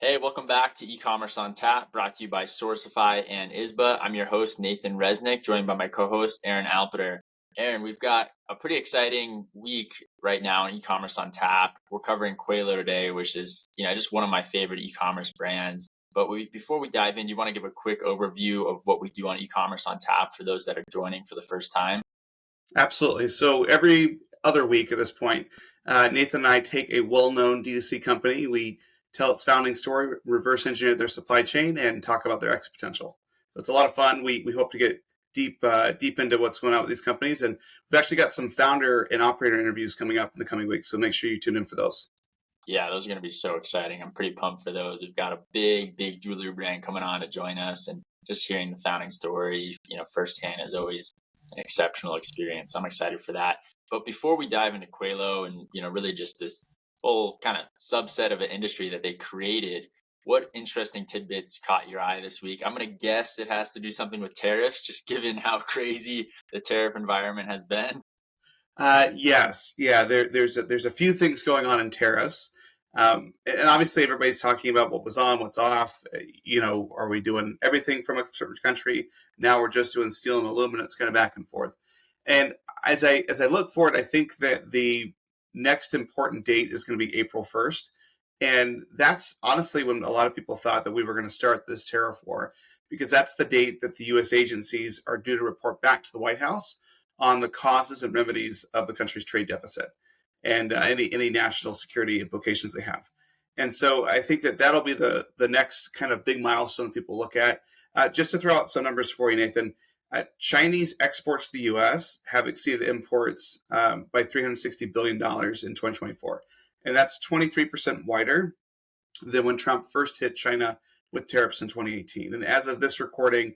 Hey, welcome back to eCommerce on Tap, brought to you by Sourcify and ISBA. I'm your host, Nathan Resnick, joined by my co-host, Aaron Alpeter. Aaron, we've got a pretty exciting week right now in eCommerce on Tap. We're covering Qalo today, which is, just one of my favorite e-commerce brands. But before we dive in, do you want to give a quick overview of what we do on eCommerce on Tap for those that are joining for the first time? Absolutely. So every other week at this point, Nathan and I take a well-known D2C company. We tell its founding story, reverse engineer their supply chain, and talk about their exit potential. So it's a lot of fun. We hope to get deep into what's going on with these companies, and we've actually got some founder and operator interviews coming up in the coming weeks. So make sure you tune in for those. Yeah, those are going to be so exciting. I'm pretty pumped for those. We've got a big jewelry brand coming on to join us, and just hearing the founding story, firsthand is always an exceptional experience. I'm excited for that. But before we dive into Qalo and, really just this whole kind of subset of an industry that they created, what interesting tidbits caught your eye this week? I'm going to guess it has to do something with tariffs, just given how crazy the tariff environment has been. Yes, yeah. There's a few things going on in tariffs, and obviously everybody's talking about what was on, what's off. Are we doing everything from a certain country? Now we're just doing steel and aluminum. It's kind of back and forth. And as I look forward, I think that the next important date is going to be April 1st, and that's honestly when a lot of people thought that we were going to start this tariff war, because that's the date that the U.S. agencies are due to report back to the White House on the causes and remedies of the country's trade deficit and any national security implications they have. And so I think that that'll be the next kind of big milestone people look at. Just to throw out some numbers for you, Nathan, Chinese exports to the U.S. have exceeded imports by $360 billion in 2024. And that's 23% wider than when Trump first hit China with tariffs in 2018. And as of this recording,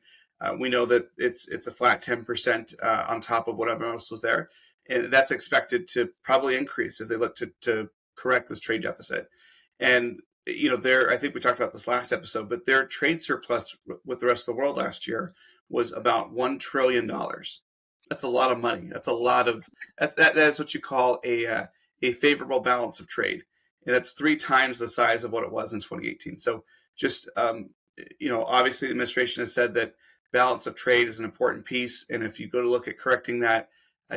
we know that it's a flat 10% on top of whatever else was there. And that's expected to probably increase as they look to correct this trade deficit. And, I think we talked about this last episode, but their trade surplus with the rest of the world last year was about $1 trillion. That's a lot of money. That is what you call a favorable balance of trade. And that's 3 times the size of what it was in 2018. So just, obviously the administration has said that balance of trade is an important piece. And if you go to look at correcting that,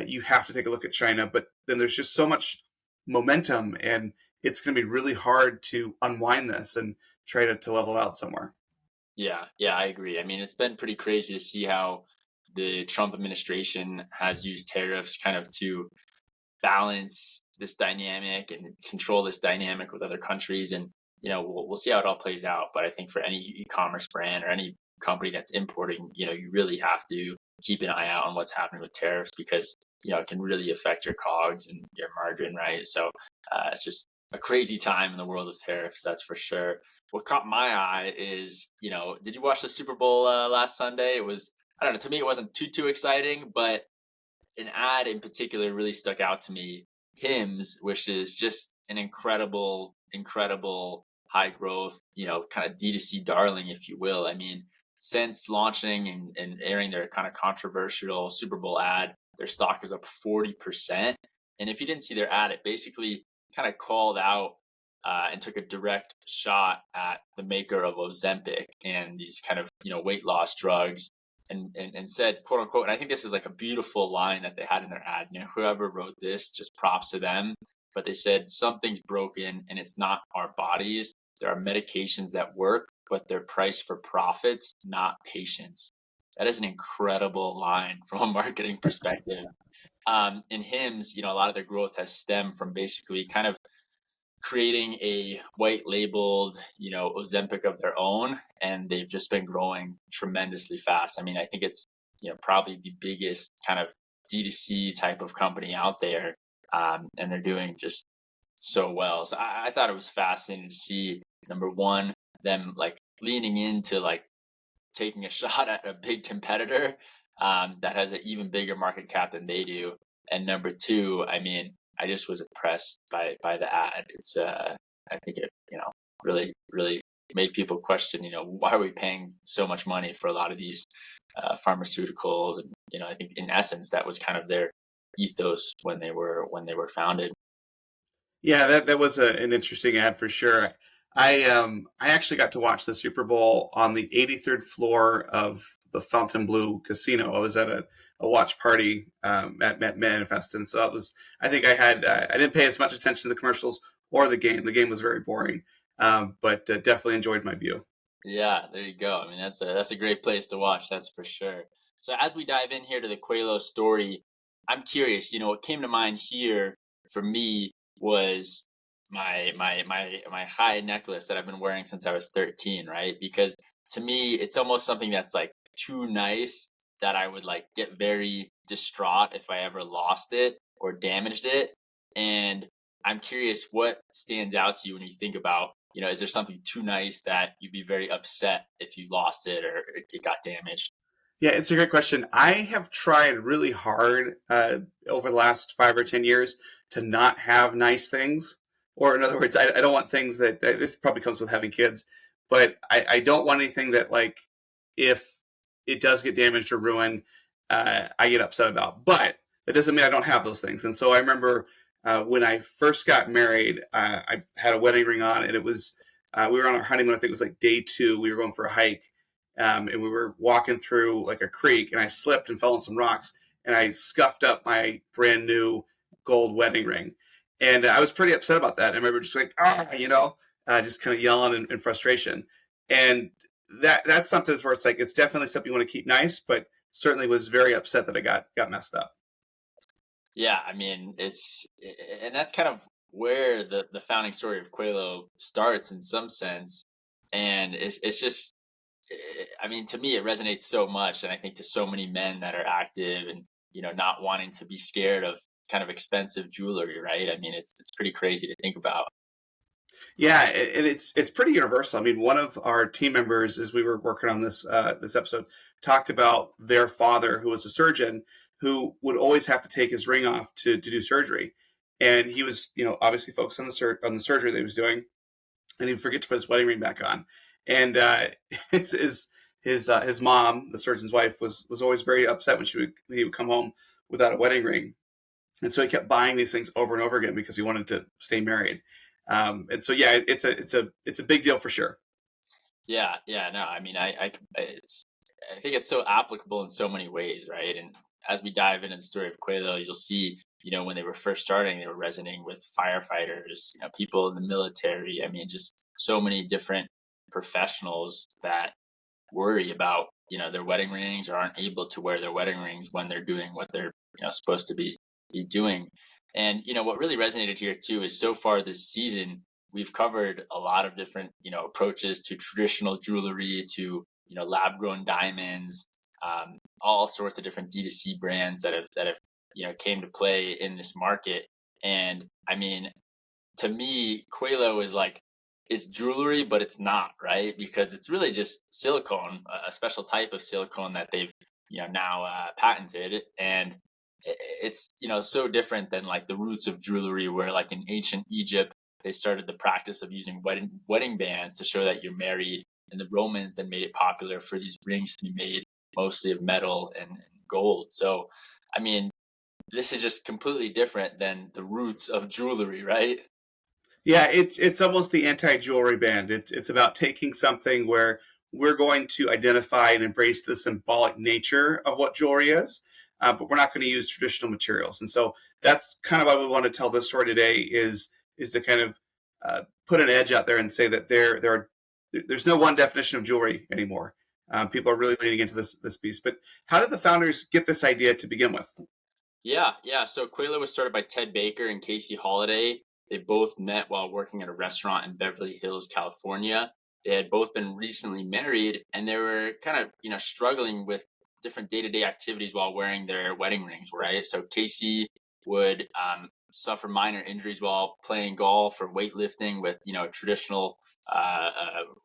you have to take a look at China. But then there's just so much momentum, and it's going to be really hard to unwind this and try to level out somewhere. Yeah, I agree. I mean, it's been pretty crazy to see how the Trump administration has used tariffs kind of to balance this dynamic and control this dynamic with other countries. And, we'll see how it all plays out. But I think for any e-commerce brand or any company that's importing, you really have to keep an eye out on what's happening with tariffs, because, it can really affect your COGS and your margin, right? So it's just a crazy time in the world of tariffs, that's for sure. What caught my eye is, did you watch the Super Bowl last Sunday? It was, I don't know, to me, it wasn't too exciting, but an ad in particular really stuck out to me. Hims, which is just an incredible high growth, kind of D2C darling, if you will. I mean, since launching and airing their kind of controversial Super Bowl ad, their stock is up 40%. And if you didn't see their ad, it basically kind of called out and took a direct shot at the maker of Ozempic and these kind of, weight loss drugs, and said, quote unquote, and I think this is like a beautiful line that they had in their ad, whoever wrote this, just props to them. But they said, something's broken and it's not our bodies. There are medications that work, but they're priced for profits, not patients. That is an incredible line from a marketing perspective. In Hims, a lot of their growth has stemmed from basically kind of creating a white labeled, Ozempic of their own, and they've just been growing tremendously fast. I mean, I think it's, probably the biggest kind of D2C type of company out there, and they're doing just so well. So I thought it was fascinating to see, number one, them like leaning into like taking a shot at a big competitor that has an even bigger market cap than they do. And number two, I mean, I just was impressed by the ad. It's I think it really made people question, why are we paying so much money for a lot of these pharmaceuticals? And I think in essence that was kind of their ethos when they were founded. Yeah, that was an interesting ad for sure. I actually got to watch the Super Bowl on the 83rd floor of the Fontainebleau Casino. I was at a watch party at Manifest, and so it was. I think I didn't pay as much attention to the commercials or the game. The game was very boring, but definitely enjoyed my view. Yeah, there you go. I mean, that's a great place to watch, that's for sure. So as we dive in here to the Qualo story, I'm curious. What came to mind here for me was my high necklace that I've been wearing since I was 13, right? Because to me, it's almost something that's like too nice that I would like get very distraught if I ever lost it or damaged it. And I'm curious what stands out to you when you think about, is there something too nice that you'd be very upset if you lost it or it got damaged? Yeah, it's a great question. I have tried really hard over the last 5 or 10 years to not have nice things. Or, in other words, I don't want things that this probably comes with having kids, but I don't want anything that, like, if it does get damaged or ruined, I get upset about. But that doesn't mean I don't have those things. And so I remember when I first got married, I had a wedding ring on, and it was, we were on our honeymoon. I think it was like day two. We were going for a hike, and we were walking through like a creek, and I slipped and fell on some rocks, and I scuffed up my brand new gold wedding ring, and I was pretty upset about that. I remember just like just kind of yelling in frustration, and that's something where it's like it's definitely something you want to keep nice, but certainly was very upset that I got messed up. Yeah, I mean, and that's kind of where the founding story of Qualo starts in some sense, and it's just, I mean, to me, it resonates so much, and I think to so many men that are active and not wanting to be scared of kind of expensive jewelry, right? I mean, it's pretty crazy to think about. Yeah, and it's pretty universal. I mean, one of our team members, as we were working on this episode, talked about their father, who was a surgeon, who would always have to take his ring off to do surgery, and he was obviously focused on the surgery that he was doing, and he'd forget to put his wedding ring back on, and his his mom, the surgeon's wife, was always very upset when he would come home without a wedding ring, and so he kept buying these things over and over again because he wanted to stay married. And so yeah, it's a big deal for sure. Yeah, yeah, no, I mean, I think it's so applicable in so many ways, right? And as we dive into the story of Quelo, you'll see, when they were first starting, they were resonating with firefighters, people in the military. I mean, just so many different professionals that worry about, their wedding rings or aren't able to wear their wedding rings when they're doing what they're, supposed to be doing. And, what really resonated here too is so far this season, we've covered a lot of different, approaches to traditional jewelry, to, lab grown diamonds, all sorts of different D2C brands that have, came to play in this market. And I mean, to me, Quelo is like, it's jewelry, but it's not, right? Because it's really just silicone, a special type of silicone that they've, now patented. And it's, so different than like the roots of jewelry, where like in ancient Egypt, they started the practice of using wedding bands to show that you're married. And the Romans then made it popular for these rings to be made mostly of metal and gold. So, I mean, this is just completely different than the roots of jewelry, right? Yeah, it's almost the anti-jewelry band. It's about taking something where we're going to identify and embrace the symbolic nature of what jewelry is, but we're not going to use traditional materials. And so that's kind of why we want to tell this story today is to kind of put an edge out there and say that there's no one definition of jewelry anymore. People are really leaning into this piece. But how did the founders get this idea to begin with? Yeah, yeah. So Quayla was started by Ted Baker and Casey Holliday. They both met while working at a restaurant in Beverly Hills, California. They had both been recently married, and they were kind of, struggling with different day-to-day activities while wearing their wedding rings, right? So Casey would suffer minor injuries while playing golf or weightlifting with, a traditional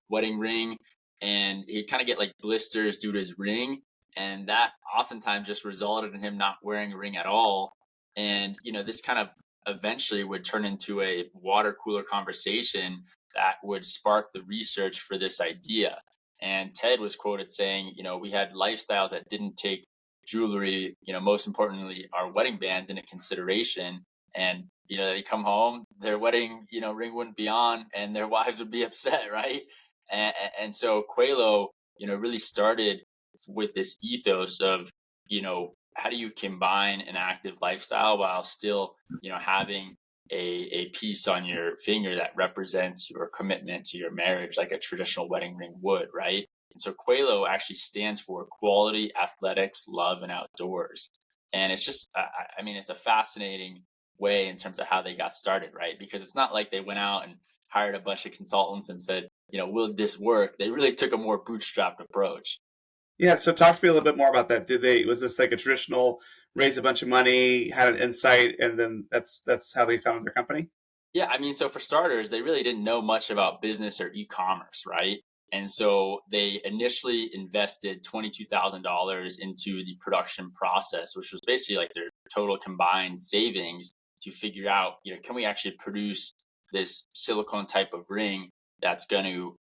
wedding ring, and he'd kind of get like blisters due to his ring, and that oftentimes just resulted in him not wearing a ring at all. And this kind of eventually would turn into a water cooler conversation that would spark the research for this idea. And Ted was quoted saying, we had lifestyles that didn't take jewelry, most importantly our wedding bands, into consideration. And, they come home, their wedding, ring wouldn't be on and their wives would be upset, right? And so Qualo, really started with this ethos of, how do you combine an active lifestyle while still, having a piece on your finger that represents your commitment to your marriage, like a traditional wedding ring would, right? And so Qualo actually stands for quality, athletics, love, and outdoors. And it's just, I mean, it's a fascinating way in terms of how they got started, right? Because it's not like they went out and hired a bunch of consultants and said, will this work? They really took a more bootstrapped approach. Yeah, so talk to me a little bit more about that. Was this like a traditional raise a bunch of money, had an insight, and then that's how they founded their company? Yeah, I mean, so for starters, they really didn't know much about business or e-commerce, right? And so they initially invested $22,000 into the production process, which was basically like their total combined savings to figure out, can we actually produce this silicone type of ring that's going to,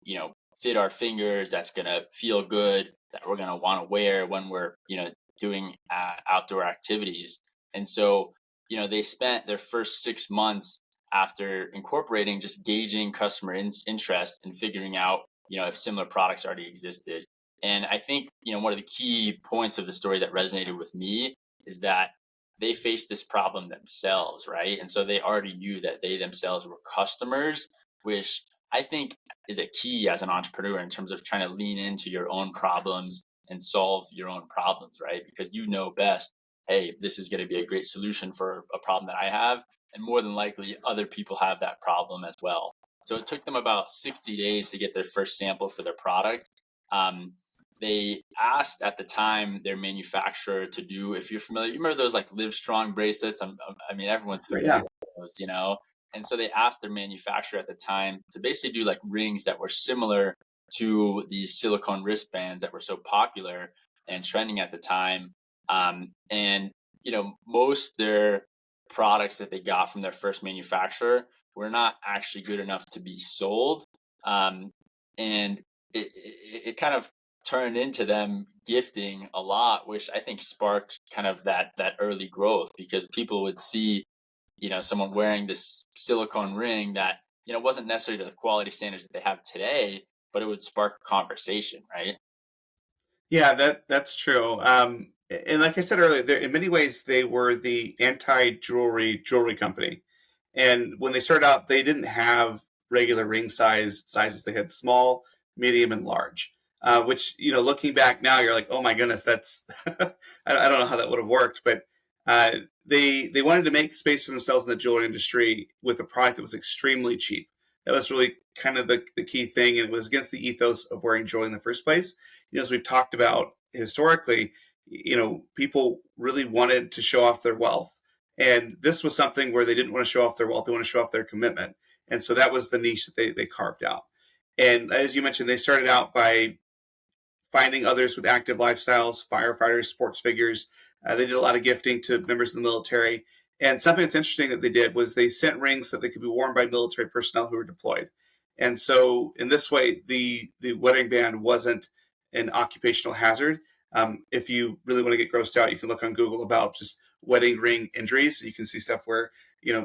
fit our fingers, that's going to feel good, that we're going to want to wear when we're, doing outdoor activities. And so, they spent their first 6 months after incorporating just gauging customer interest and figuring out if similar products already existed. And I think one of the key points of the story that resonated with me is that they faced this problem themselves, right? And so they already knew that they themselves were customers, which I think is a key as an entrepreneur in terms of trying to lean into your own problems and solve your own problems, right? Because best, hey, this is going to be a great solution for a problem that I have, and more than likely other people have that problem as well. So it took them about 60 days to get their first sample for their product. Um, they asked at the time their manufacturer to do, if you're familiar, you remember those like Live Strong bracelets? I mean, everyone's So, familiar yeah. with those. And so they asked their manufacturer at the time to basically do like rings that were similar to these silicone wristbands that were so popular and trending at the time. And most their products that they got from their first manufacturer were not actually good enough to be sold. And it kind of turned into them gifting a lot, which I think sparked kind of that early growth, because people would see, someone wearing this silicone ring that, wasn't necessarily to the quality standards that they have today, but it would spark a conversation, right? Yeah, that's true. And like I said earlier, in many ways they were the anti jewelry company. And when they started out, they didn't have regular ring sizes. They had small, medium, and large. Which looking back now, you're like, oh my goodness, that's I don't know how that would have worked, but they wanted to make space for themselves in the jewelry industry with a product that was extremely cheap. That was really kind of the key thing, and it was against the ethos of wearing jewelry in the first place. As we've talked about historically, people really wanted to show off their wealth. And this was something where they didn't want to show off their wealth, they want to show off their commitment. And so that was the niche that they carved out. And as you mentioned, they started out by finding others with active lifestyles, firefighters, sports figures. They did a lot of gifting to members of the military. And something that's interesting that they did was they sent rings that they could be worn by military personnel who were deployed. And so, in this way, the wedding band wasn't an occupational hazard. If you really want to get grossed out, you can look on Google about just wedding ring injuries. You can see stuff where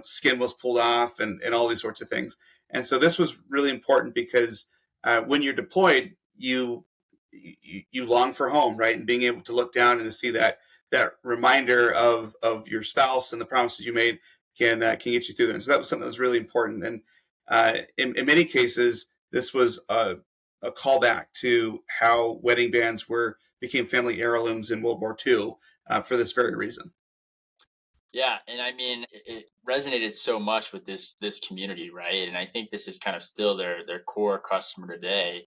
skin was pulled off and all these sorts of things. And so this was really important because when you're deployed, you long for home, right? And being able to look down and to see that reminder of your spouse and the promises you made can get you through there. And so that was something that was really important. And in many cases, this was a callback to how wedding bands became family heirlooms in World War II for this very reason. Yeah, and I mean, it resonated so much with this community, right? And I think this is kind of still their core customer today.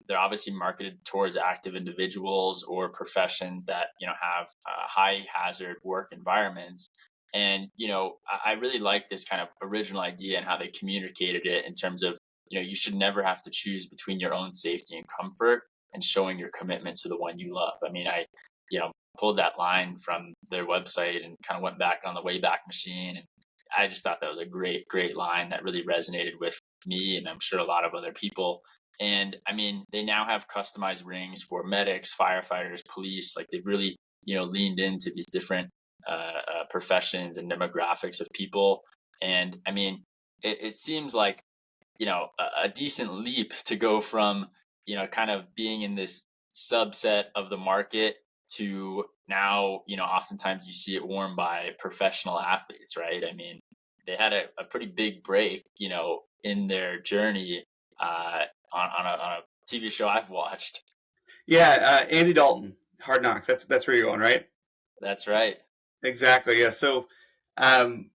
They're obviously marketed towards active individuals or professions that have high hazard work environments. And I really like this kind of original idea and how they communicated it in terms of you should never have to choose between your own safety and comfort and showing your commitment to the one you love. I mean, I you know pulled that line from their website and kind of went back on the Wayback Machine. And I just thought that was a great line that really resonated with me, and I'm sure a lot of other people. And I mean, they now have customized rings for medics, firefighters, police. Like they've really, leaned into these different professions and demographics of people. And I mean, it seems like, a decent leap to go from, kind of being in this subset of the market to now, oftentimes you see it worn by professional athletes, right? I mean, they had a pretty big break, in their journey on a TV show I've watched. Yeah, Andy Dalton, Hard Knocks. That's where you're going, right? That's right. Exactly. Yeah. So, um,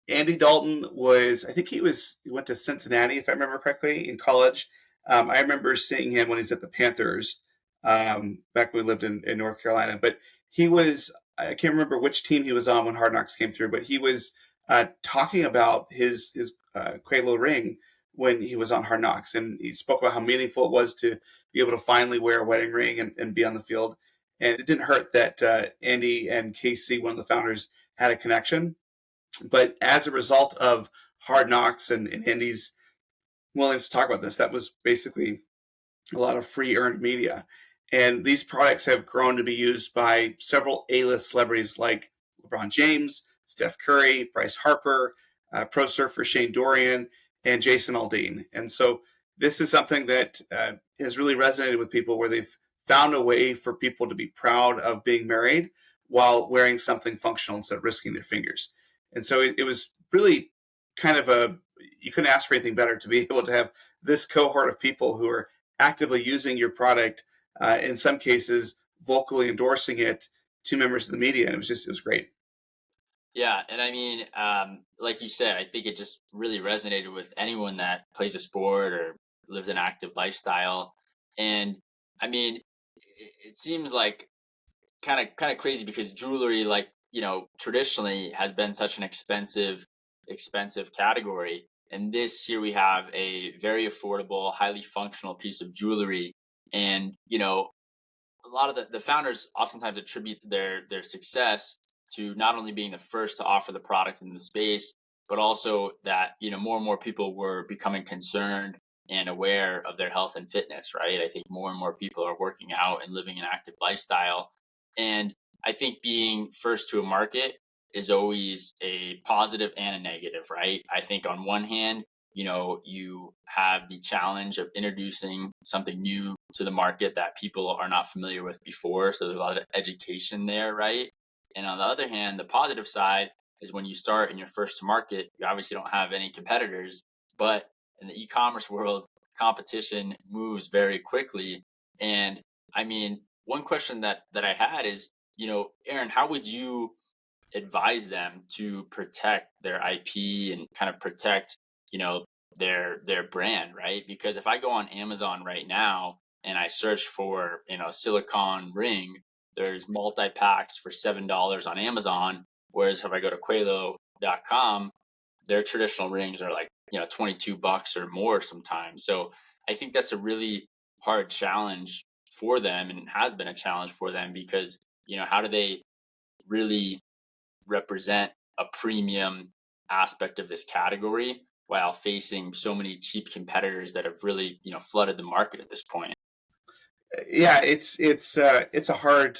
Andy Dalton was, I think he went to Cincinnati, if I remember correctly, in college. I remember seeing him when he's at the Panthers back when we lived in North Carolina. But he was, I can't remember which team he was on when Hard Knocks came through, but he was talking about his Qalo ring when he was on Hard Knocks. And he spoke about how meaningful it was to be able to finally wear a wedding ring and be on the field. And it didn't hurt that Andy and Casey, one of the founders, had a connection. But as a result of Hard Knocks and Andy's willingness to talk about this, that was basically a lot of free earned media. And these products have grown to be used by several A-list celebrities like LeBron James, Steph Curry, Bryce Harper, pro surfer Shane Dorian, and Jason Aldean. And so this is something that has really resonated with people, where they've found a way for people to be proud of being married while wearing something functional instead of risking their fingers. And so it was really kind of you couldn't ask for anything better to be able to have this cohort of people who are actively using your product, in some cases vocally endorsing it to members of the media. And it was great. Yeah, and I mean, like you said, I think it just really resonated with anyone that plays a sport or lives an active lifestyle. And I mean, it seems like kind of crazy because jewelry, like, traditionally has been such an expensive category. And this here we have a very affordable, highly functional piece of jewelry. And a lot of the founders oftentimes attribute their success to not only being the first to offer the product in the space, but also that more and more people were becoming concerned and aware of their health and fitness. Right, I think more and more people are working out and living an active lifestyle, and I think being first to a market is always a positive and a negative. Right, I think on one hand, you have the challenge of introducing something new to the market that people are not familiar with before. So there's a lot of education there, right? And on the other hand, the positive side is when you start and you're first to market, you obviously don't have any competitors. But in the e-commerce world, competition moves very quickly. And I mean, one question that I had is, Aaron, how would you advise them to protect their IP and kind of protect, you know, their brand, right? Because if I go on Amazon right now and I search for, silicone ring, there's multi packs for $7 on Amazon. Whereas if I go to Qalo.com, their traditional rings are like, $22 or more sometimes. So I think that's a really hard challenge for them, and it has been a challenge for them because, how do they really represent a premium aspect of this category while facing so many cheap competitors that have really, flooded the market at this point? Yeah, it's a hard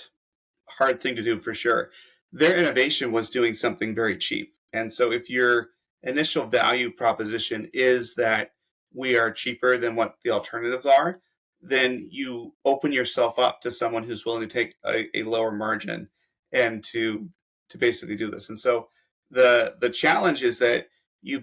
thing to do for sure. Their innovation was doing something very cheap. And so if your initial value proposition is that we are cheaper than what the alternatives are, then you open yourself up to someone who's willing to take a lower margin and to basically do this. And so the challenge is that you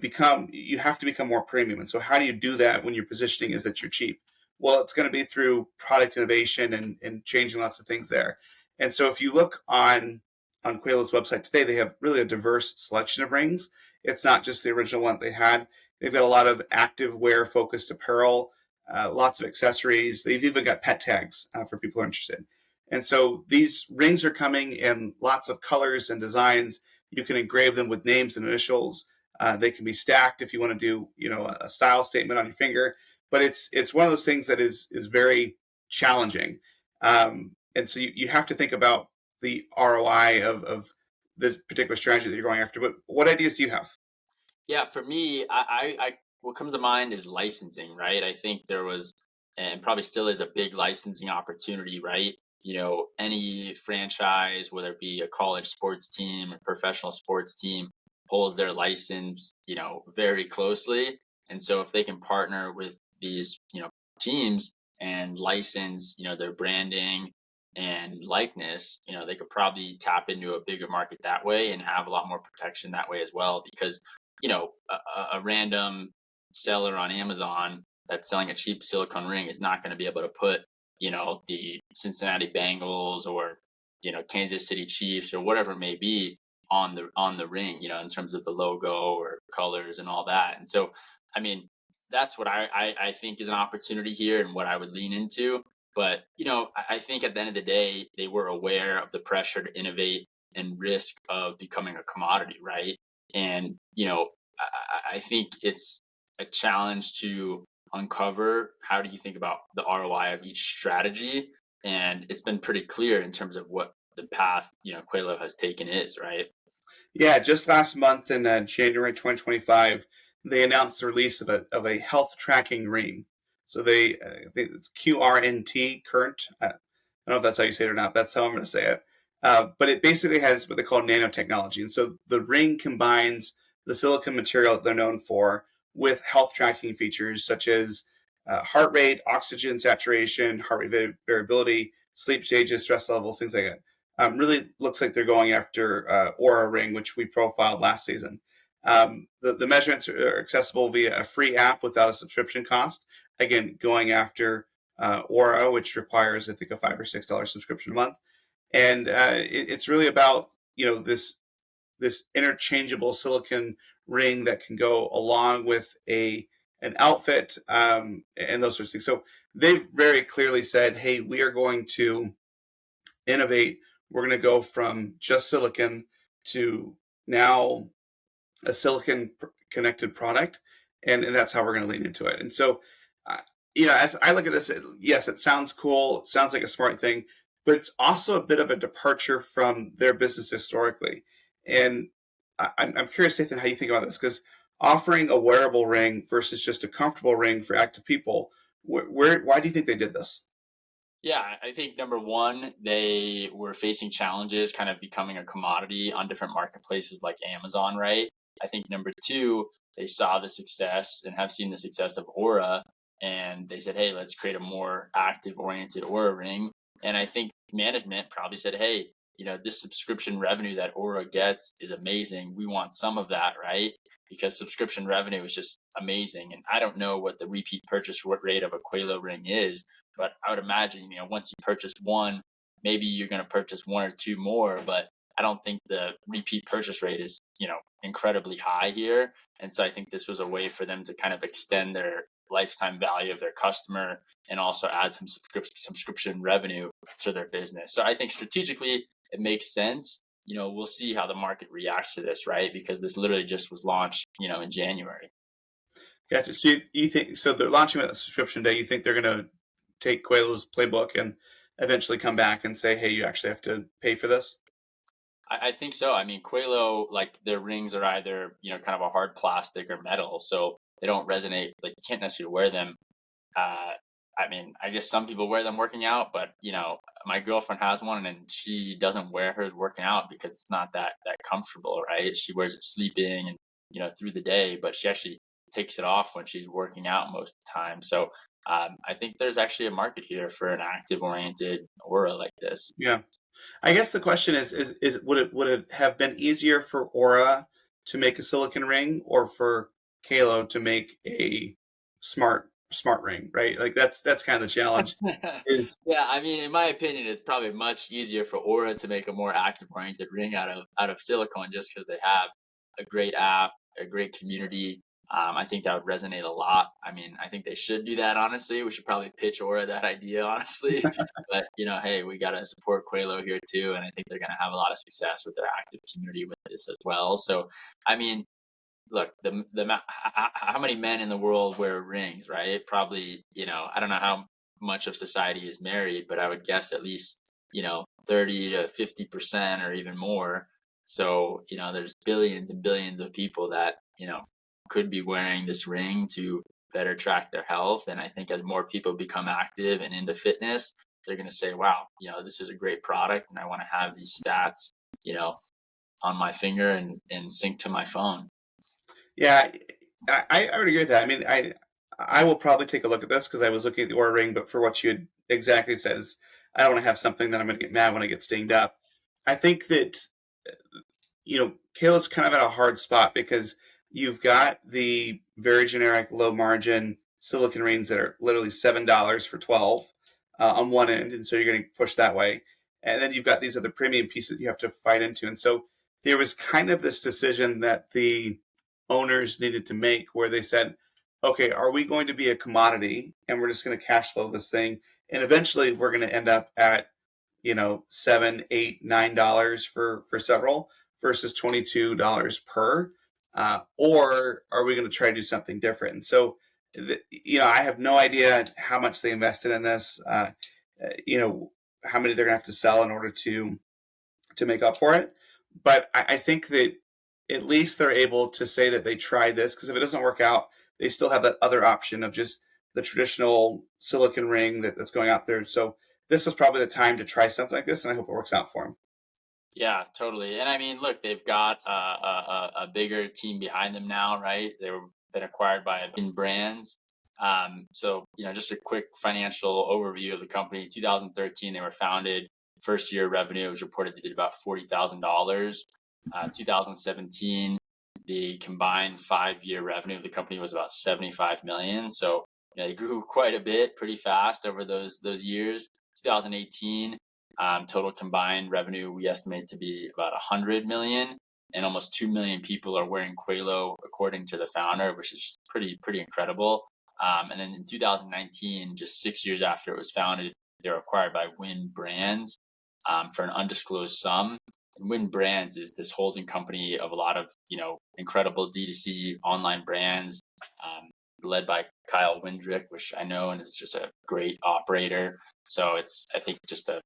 have to become more premium. And so how do you do that when your positioning is that you're cheap? Well, it's going to be through product innovation and changing lots of things there. And so if you look on Qalo's website today, they have really a diverse selection of rings. It's not just the original one they had. They've got a lot of active wear focused apparel, lots of accessories. They've even got pet tags for people who are interested. And so these rings are coming in lots of colors and designs. You can engrave them with names and initials. They can be stacked if you want to do, a style statement on your finger. But it's one of those things that is very challenging. And so you have to think about the ROI of the particular strategy that you're going after. But what ideas do you have? Yeah, for me, what comes to mind is licensing, right? I think there was, and probably still is, a big licensing opportunity, right? any franchise, whether it be a college sports team or professional sports team, holds their license, very closely. And so if they can partner with these, teams and license, their branding and likeness, they could probably tap into a bigger market that way and have a lot more protection that way as well. Because, a random seller on Amazon that's selling a cheap silicone ring is not going to be able to put, the Cincinnati Bengals or, Kansas City Chiefs or whatever it may be on the ring, in terms of the logo or colors and all that. And so, I mean, that's what I think is an opportunity here and what I would lean into. But, I think at the end of the day, they were aware of the pressure to innovate and risk of becoming a commodity, right? And, I think it's a challenge to uncover how do you think about the ROI of each strategy. And it's been pretty clear in terms of what the path, Qualo has taken is, right? Yeah, just last month in January 2025, they announced the release of a health tracking ring. So I think it's QRNT, current. I don't know if that's how you say it or not. That's how I'm going to say it. But it basically has what they call nanotechnology. And so the ring combines the silicon material that they're known for with health tracking features such as heart rate, oxygen saturation, heart rate variability, sleep stages, stress levels, things like that. Really looks like they're going after Aura Ring, which we profiled last season. The measurements are accessible via a free app without a subscription cost. Again, going after Aura, which requires, I think, a $5 or $6 subscription a month. And it's really about this interchangeable silicon ring that can go along with an outfit and those sorts of things. So they've very clearly said, hey, we are going to innovate. We're going to go from just silicon to now a silicon connected product, and that's how we're going to lean into it. And so, as I look at this, yes, it sounds cool. It sounds like a smart thing, but it's also a bit of a departure from their business historically. And I'm curious, Nathan, how you think about this, because offering a wearable ring versus just a comfortable ring for active people, why do you think they did this? Yeah, I think number one, they were facing challenges kind of becoming a commodity on different marketplaces like Amazon, right? I think number two, they saw the success and have seen the success of Aura, and they said, hey, let's create a more active oriented Aura ring. And I think management probably said, hey, this subscription revenue that Aura gets is amazing. We want some of that, right? Because subscription revenue is just amazing. And I don't know what the repeat purchase rate of a Qualo ring is, but I would imagine, once you purchase one, maybe you're going to purchase one or two more, but I don't think the repeat purchase rate is, incredibly high here. And so I think this was a way for them to kind of extend their lifetime value of their customer and also add some subscription revenue to their business. So I think strategically it makes sense. We'll see how the market reacts to this, right? Because this literally just was launched, in January. Gotcha. So you think so? They're launching with a subscription day. You think they're going to take Quaylo's playbook and eventually come back and say, "Hey, you actually have to pay for this"? I think so. I mean, Qualo, like their rings are either, kind of a hard plastic or metal. So they don't resonate. Like you can't necessarily wear them. Uh, I mean, I guess some people wear them working out, but my girlfriend has one and she doesn't wear hers working out because it's not that comfortable, right? She wears it sleeping and, through the day, but she actually takes it off when she's working out most of the time. So I think there's actually a market here for an active oriented aura like this. Yeah. I guess the question is would it have been easier for Aura to make a silicon ring or for Qalo to make a smart ring, right? Like that's kind of the challenge. Is Yeah, I mean, in my opinion, it's probably much easier for Aura to make a more active-oriented ring out of silicone, just because they have a great app, a great community. I think that would resonate a lot. I mean, I think they should do that. Honestly, we should probably pitch Aura that idea. Honestly, but hey, we got to support Qualo here too, and I think they're going to have a lot of success with their active community with this as well. So, I mean, look, how many men in the world wear rings, right? Probably, I don't know how much of society is married, but I would guess at least, 30 to 50% or even more. So, there's billions and billions of people that, could be wearing this ring to better track their health. And I think as more people become active and into fitness, they're going to say, wow, this is a great product and I want to have these stats, you know, on my finger and sync to my phone. Yeah, I would agree with that. I mean, I will probably take a look at this because I was looking at the Aura Ring, but for what you had exactly said is, I don't want to have something that I'm going to get mad when I get stinged up. I think that Qalo's kind of at a hard spot because you've got the very generic low margin silicon rings that are literally $7 for 12 on one end, and so you're going to push that way. And then you've got these other premium pieces you have to fight into, and so there was kind of this decision that the owners needed to make where they said, okay, are we going to be a commodity and we're just going to cash flow this thing, and eventually we're going to end up at $7, $8, $9 for several versus $22 per, or are we going to try to do something different? And so, I have no idea how much they invested in this. How many they're going to have to sell in order to make up for it. But I think that at least they're able to say that they tried this, because if it doesn't work out, they still have that other option of just the traditional silicon ring that's going out there. So this is probably the time to try something like this, and I hope it works out for them. Yeah, totally. And I mean, look, they've got a bigger team behind them now, right? They've been acquired by big brands. So, just a quick financial overview of the company. 2013, they were founded. First year revenue was reported they did about $40,000. 2017, the combined 5-year revenue of the company was about 75 million. So, they grew quite a bit, pretty fast over those years. 2018. Total combined revenue we estimate to be about 100 million, and almost 2 million people are wearing Qalo, according to the founder, which is just pretty incredible. And then in 2019, just 6 years after it was founded, they were acquired by Win Brands for an undisclosed sum. And Win Brands is this holding company of a lot of incredible D2C online brands, led by Kyle Windrick, which I know and is just a great operator. So it's, I think, just a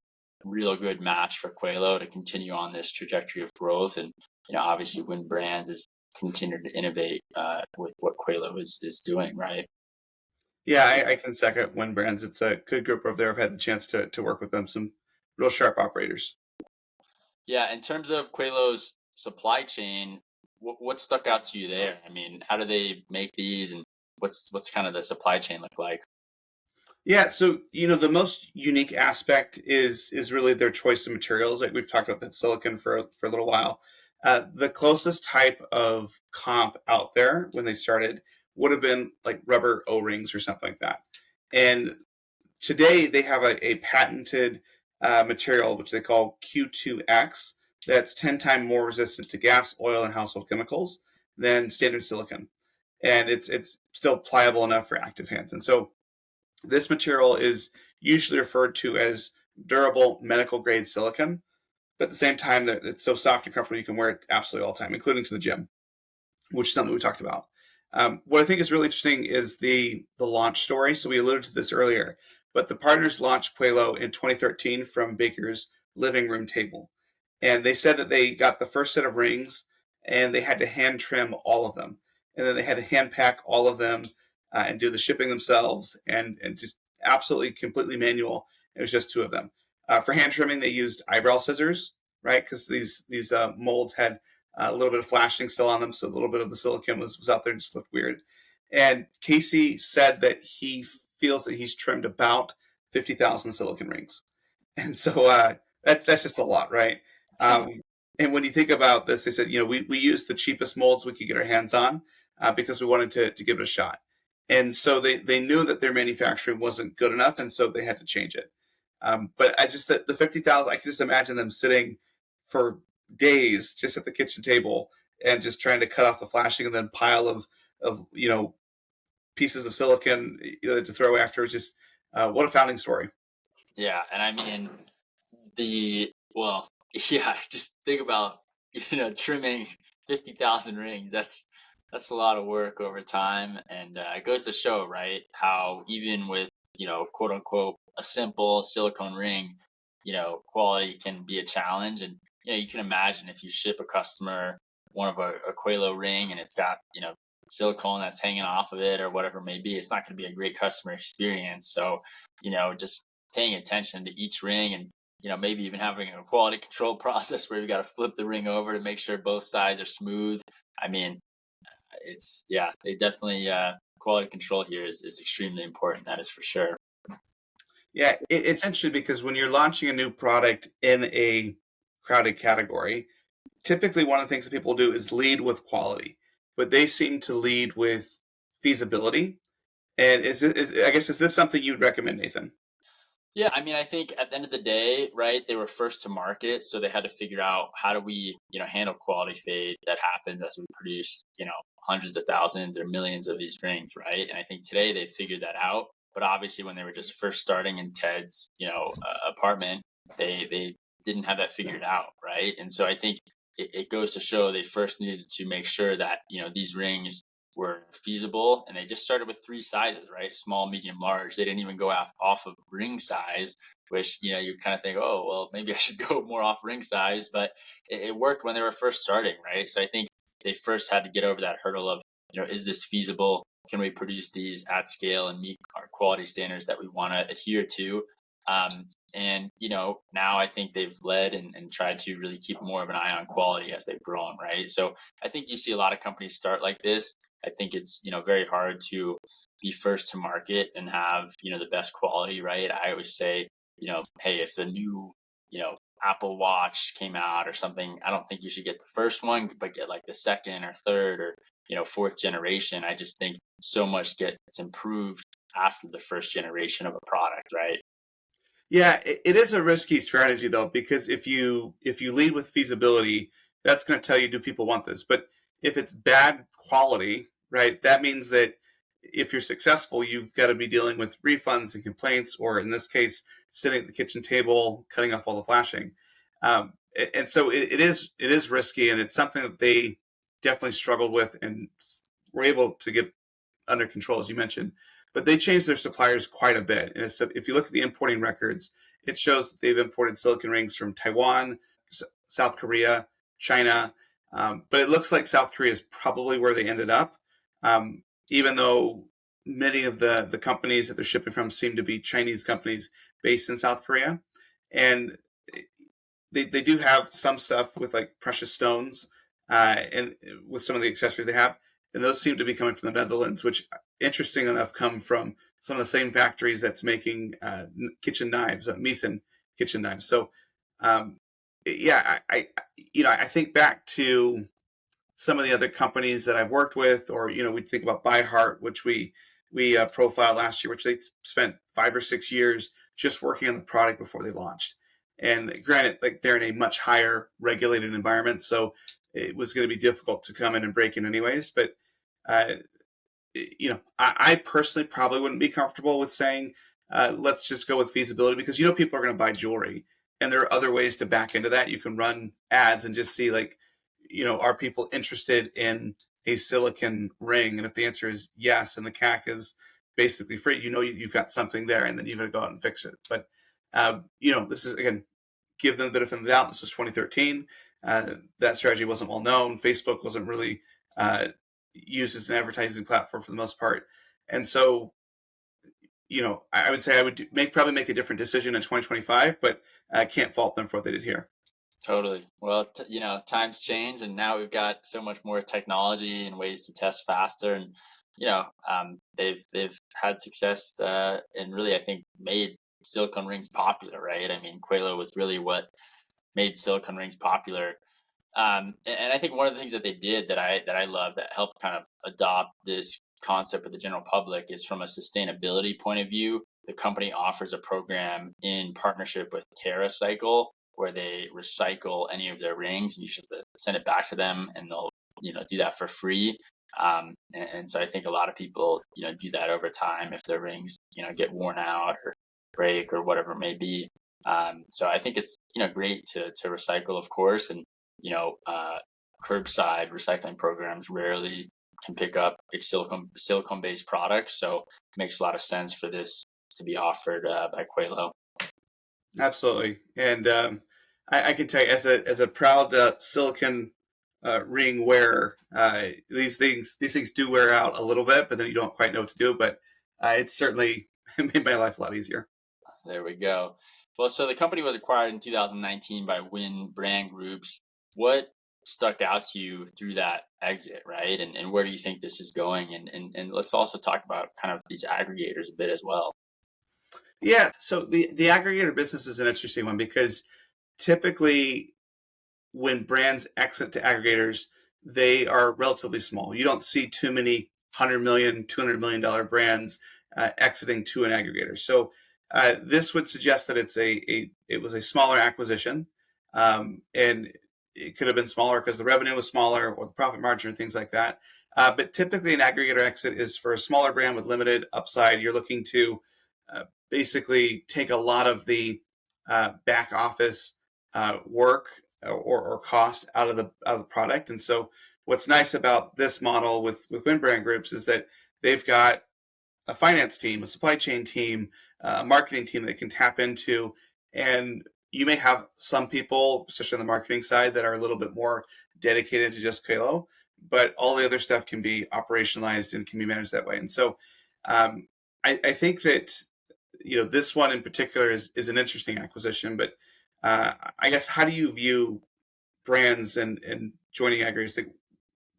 real good match for Qalo to continue on this trajectory of growth. And obviously Win Brands is continuing to innovate with what Qalo is doing, right? Yeah, I can second Win Brands. It's a good group over there. I've had the chance to work with them. Some real sharp operators. Yeah, in terms of Qalo's supply chain, what stuck out to you there? I mean, how do they make these, and what's kind of the supply chain look like? Yeah, so the most unique aspect is really their choice of materials. Like we've talked about that silicon for a little while. The closest type of comp out there when they started would have been like rubber O-rings or something like that. And today they have a patented material which they call Q2X that's 10 times more resistant to gas, oil, and household chemicals than standard silicon, and it's still pliable enough for active hands. And so this material is usually referred to as durable medical grade silicon, but at the same time, that it's so soft and comfortable you can wear it absolutely all the time, including to the gym, which is something we talked about. What I think is really interesting is the launch story. So we alluded to this earlier, but the partners launched Qalo in 2013 from Baker's living room table, and they said that they got the first set of rings and they had to hand trim all of them, and then they had to hand pack all of them and do the shipping themselves, and just absolutely completely manual. It was just two of them. For hand trimming, they used eyebrow scissors, right? Because these molds had a little bit of flashing still on them, so a little bit of the silicon was out there and just looked weird. And Casey said that he feels that he's trimmed about 50,000 silicon rings, and so that's just a lot, right? Um, and when you think about this, they said, we used the cheapest molds we could get our hands on because we wanted to give it a shot. And so they knew that their manufacturing wasn't good enough, and so they had to change it. But I just the 50,000, I can just imagine them sitting for days just at the kitchen table and just trying to cut off the flashing and then pile of pieces of silicon to throw after. It's just what a founding story. Yeah, and I mean well, yeah, just think about trimming 50,000 rings. That's a lot of work over time, and it goes to show, right, how even with quote unquote a simple silicone ring, quality can be a challenge. And you can imagine if you ship a customer one of a Qalo ring and it's got silicone that's hanging off of it or whatever it may be, it's not going to be a great customer experience. So just paying attention to each ring, and maybe even having a quality control process where you got to flip the ring over to make sure both sides are smooth. I mean, it's yeah, they definitely quality control here is extremely important. That is for sure. Yeah, it's interesting because when you're launching a new product in a crowded category, typically one of the things that people do is lead with quality, but they seem to lead with feasibility. And I guess, is this something you'd recommend, Nathan? Yeah, I mean, I think at the end of the day, right, they were first to market, so they had to figure out how do we, handle quality fade that happens as we produce, hundreds of thousands or millions of these rings, right? And I think today they figured that out. But obviously, when they were just first starting in Ted's, apartment, they didn't have that figured out, right? And so I think it goes to show they first needed to make sure that these rings were feasible, and they just started with three sizes, right? Small, medium, large. They didn't even go off of ring size, which you kind of think, oh well, maybe I should go more off ring size, but it worked when they were first starting, right? So I think they first had to get over that hurdle of, is this feasible? Can we produce these at scale and meet our quality standards that we want to adhere to? And now I think they've led and tried to really keep more of an eye on quality as they've grown, right? So I think you see a lot of companies start like this. I think it's very hard to be first to market and have the best quality, right? I always say, hey, if the new Apple Watch came out or something, I don't think you should get the first one, but get like the second or third or fourth generation. I just think so much gets improved after the first generation of a product, right? Yeah, it is a risky strategy though, because if you lead with feasibility, that's going to tell you, do people want this? But if it's bad quality, right, that means that if you're successful, you've got to be dealing with refunds and complaints, or in this case, sitting at the kitchen table, cutting off all the flashing. And so it is risky, and it's something that they definitely struggled with and were able to get under control, as you mentioned. But they changed their suppliers quite a bit. And if you look at the importing records, it shows that they've imported silicon rings from Taiwan, South Korea, China. But it looks like South Korea is probably where they ended up, even though many of the companies that they're shipping from seem to be Chinese companies based in South Korea. And they do have some stuff with like precious stones, and with some of the accessories they have, and those seem to be coming from the Netherlands, which, interesting enough, come from some of the same factories that's making kitchen knives, Meissen kitchen knives. So, yeah, I think back to some of the other companies that I've worked with, or we think about ByHeart, which we profiled last year, which they spent 5 or 6 years just working on the product before they launched. And granted, like, they're in a much higher regulated environment, so it was going to be difficult to come in and break in anyways. But uh, I personally probably wouldn't be comfortable with saying, let's just go with feasibility, because people are going to buy jewelry, and there are other ways to back into that. You can run ads and just see, like, are people interested in a silicon ring? And if the answer is yes, and the CAC is basically free, you've got something there, and then you've got to go out and fix it. But this is, again, give them the benefit of the doubt. This was 2013. That strategy wasn't well known. Facebook wasn't really used as an advertising platform for the most part. And so, I would say I would probably make a different decision in 2025, but I can't fault them for what they did here. Totally. Well, times change, and now we've got so much more technology and ways to test faster, and they've had success, and really, I think, made silicone rings popular, right? I mean, Qalo was really what made silicone rings popular. And I think one of the things that they did that I love, that helped kind of adopt this concept with the general public, is from a sustainability point of view. The company offers a program in partnership with TerraCycle, where they recycle any of their rings, and you should have to send it back to them, and they'll do that for free. And so I think a lot of people do that over time if their rings get worn out or break or whatever it may be. So I think it's great to recycle, of course, and curbside recycling programs rarely can pick up a silicone based products, so it makes a lot of sense for this to be offered by Qalo. Absolutely. And I can tell you, as a proud silicon ring wearer, these things do wear out a little bit, but then you don't quite know what to do. But it's certainly made my life a lot easier. There we go. Well, so the company was acquired in 2019 by Win Brand Groups. What stuck out to you through that exit, right? And where do you think this is going? And let's also talk about kind of these aggregators a bit as well. Yeah. So the aggregator business is an interesting one because typically when brands exit to aggregators, they are relatively small. You don't see too many 100 million, $200 million brands exiting to an aggregator. So this would suggest that it was a smaller acquisition, and it could have been smaller because the revenue was smaller or the profit margin or things like that. But typically, an aggregator exit is for a smaller brand with limited upside. You're looking to basically take a lot of the back office work or cost out of the product. And so what's nice about this model with Win Brand Groups is that they've got a finance team, a supply chain team, a marketing team that can tap into. And you may have some people, especially on the marketing side, that are a little bit more dedicated to just Qalo, but all the other stuff can be operationalized and can be managed that way. And so um, I think that this one in particular is an interesting acquisition. But I guess how do you view brands and joining aggregators? Like,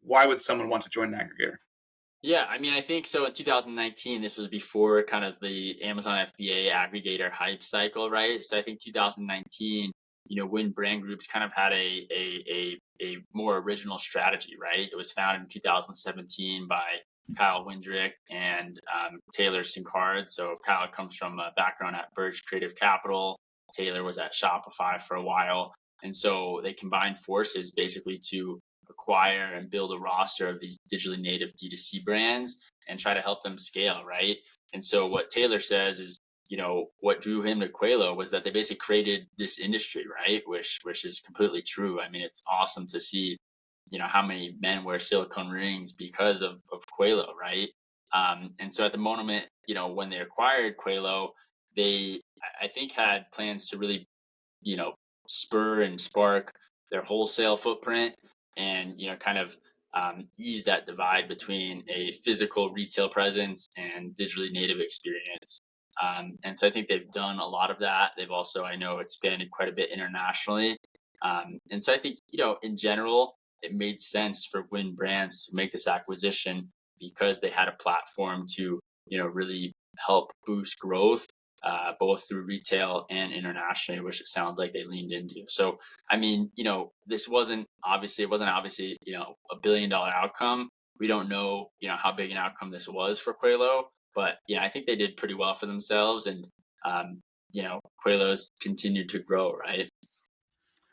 why would someone want to join an aggregator? Yeah, I mean, I think so. In 2019, this was before kind of the Amazon FBA aggregator hype cycle, right? So I think 2019, Win Brand Groups kind of had a more original strategy, right? It was founded in 2017 by Kyle Windrick and Taylor Sincard. So Kyle comes from a background at Birch Creative Capital. Taylor was at Shopify for a while, and so they combined forces basically to acquire and build a roster of these digitally native D2C brands and try to help them scale, right? And so what Taylor says is, what drew him to Qalo was that they basically created this industry, right? Which is completely true. I mean, it's awesome to see, how many men wear silicone rings because of Qalo, right? And so at the moment, when they acquired Qalo, they I think had plans to really, you know, spur and spark their wholesale footprint and, kind of ease that divide between a physical retail presence and digitally native experience. And so I think they've done a lot of that. They've also, I know, expanded quite a bit internationally. And so I think, in general, it made sense for Win Brands to make this acquisition because they had a platform to, really help boost growth both through retail and internationally, which it sounds like they leaned into. So, I mean, this it wasn't obviously, $1 billion outcome. We don't know, how big an outcome this was for Quelo, but, I think they did pretty well for themselves. And, Quelo's continued to grow, right?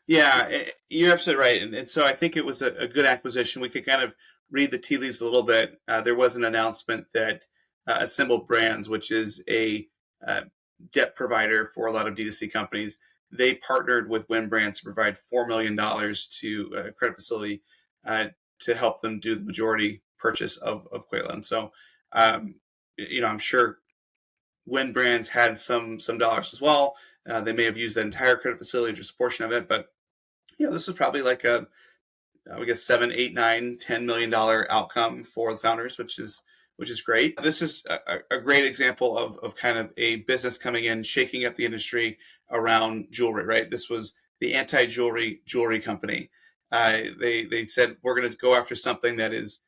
Yeah, you're absolutely right. And so I think it was a good acquisition. We could kind of read the tea leaves a little bit. There was an announcement that Assembled Brands, which is a uh, debt provider for a lot of D2C companies, they partnered with Win Brands to provide $4 million to a credit facility uh, to help them do the majority purchase of Quayla. And so, um, I'm sure Win Brands had some dollars as well. They may have used that entire credit facility, just a portion of it, but this was probably like I guess 7, 8, 9, $10 million outcome for the founders, which is great. This is a great example of kind of a business coming in, shaking up the industry around jewelry. Right, this was the anti-jewelry company. They said we're going to go after something that is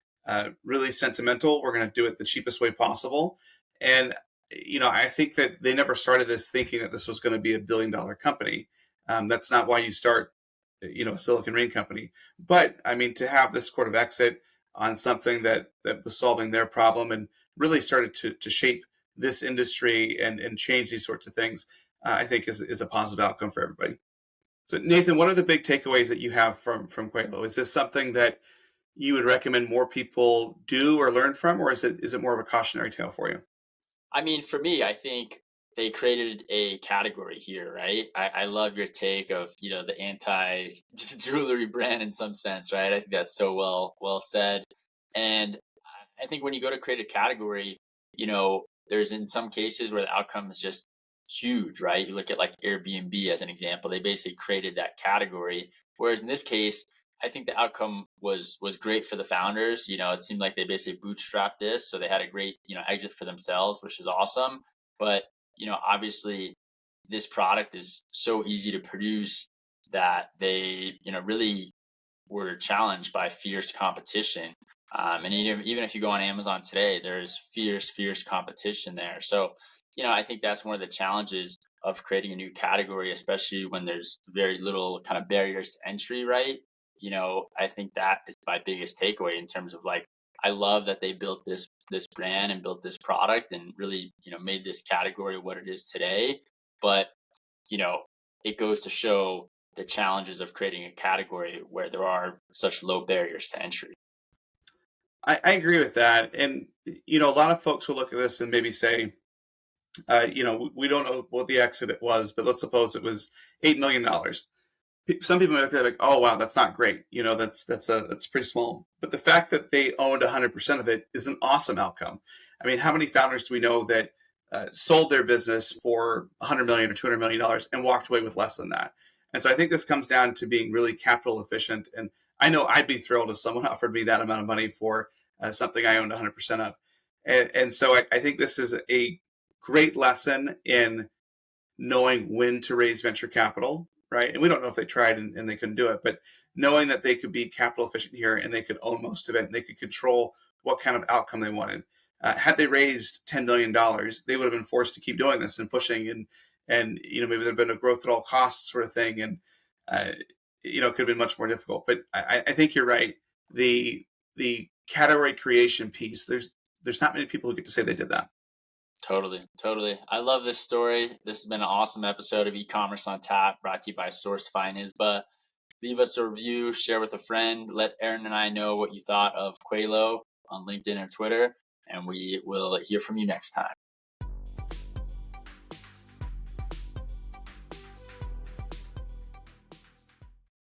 really sentimental. We're going to do it the cheapest way possible, and I think that they never started this thinking that this was going to be $1 billion company. That's not why you start a silicon ring company. But I mean, to have this sort of exit on something that was solving their problem and really started to shape this industry and change these sorts of things, I think is a positive outcome for everybody. So Nathan, what are the big takeaways that you have from Qualo? Is this something that you would recommend more people do or learn from, or is it more of a cautionary tale for you? I mean, for me, I think they created a category here, right? I love your take of, the anti jewelry brand in some sense, right? I think that's so well said. And I think when you go to create a category, there's in some cases where the outcome is just huge, right? You look at like Airbnb as an example, they basically created that category. Whereas in this case, I think the outcome was great for the founders. It seemed like they basically bootstrapped this, so they had a great exit for themselves, which is awesome. But obviously, this product is so easy to produce that they, really were challenged by fierce competition. And even if you go on Amazon today, there's fierce competition there. So, I think that's one of the challenges of creating a new category, especially when there's very little kind of barriers to entry, right? I think that is my biggest takeaway in terms of like, I love that they built this brand and built this product and really, made this category what it is today. But, you know, it goes to show the challenges of creating a category where there are such low barriers to entry. I agree with that. And, a lot of folks will look at this and maybe say, we don't know what the exit it was, but let's suppose it was $8 million. Some people might look at it like, oh wow, that's not great. That's pretty small. But the fact that they owned 100% of it is an awesome outcome. I mean, how many founders do we know that sold their business for 100 million or 200 million dollars and walked away with less than that? And so I think this comes down to being really capital efficient. And I know I'd be thrilled if someone offered me that amount of money for something I owned 100% of. And so I think this is a great lesson in knowing when to raise venture capital, right? And we don't know if they tried and they couldn't do it, but knowing that they could be capital efficient here and they could own most of it and they could control what kind of outcome they wanted. Had they raised $10 million, they would have been forced to keep doing this and pushing and maybe there'd been a growth at all costs sort of thing. And, it could have been much more difficult, but I think you're right. The category creation piece, there's not many people who get to say they did that. Totally. I love this story. This has been an awesome episode of E-commerce on Tap, brought to you by Sourcify and Isba. Leave us a review, share with a friend. Let Aaron and I know what you thought of Qalo on LinkedIn or Twitter, and we will hear from you next time.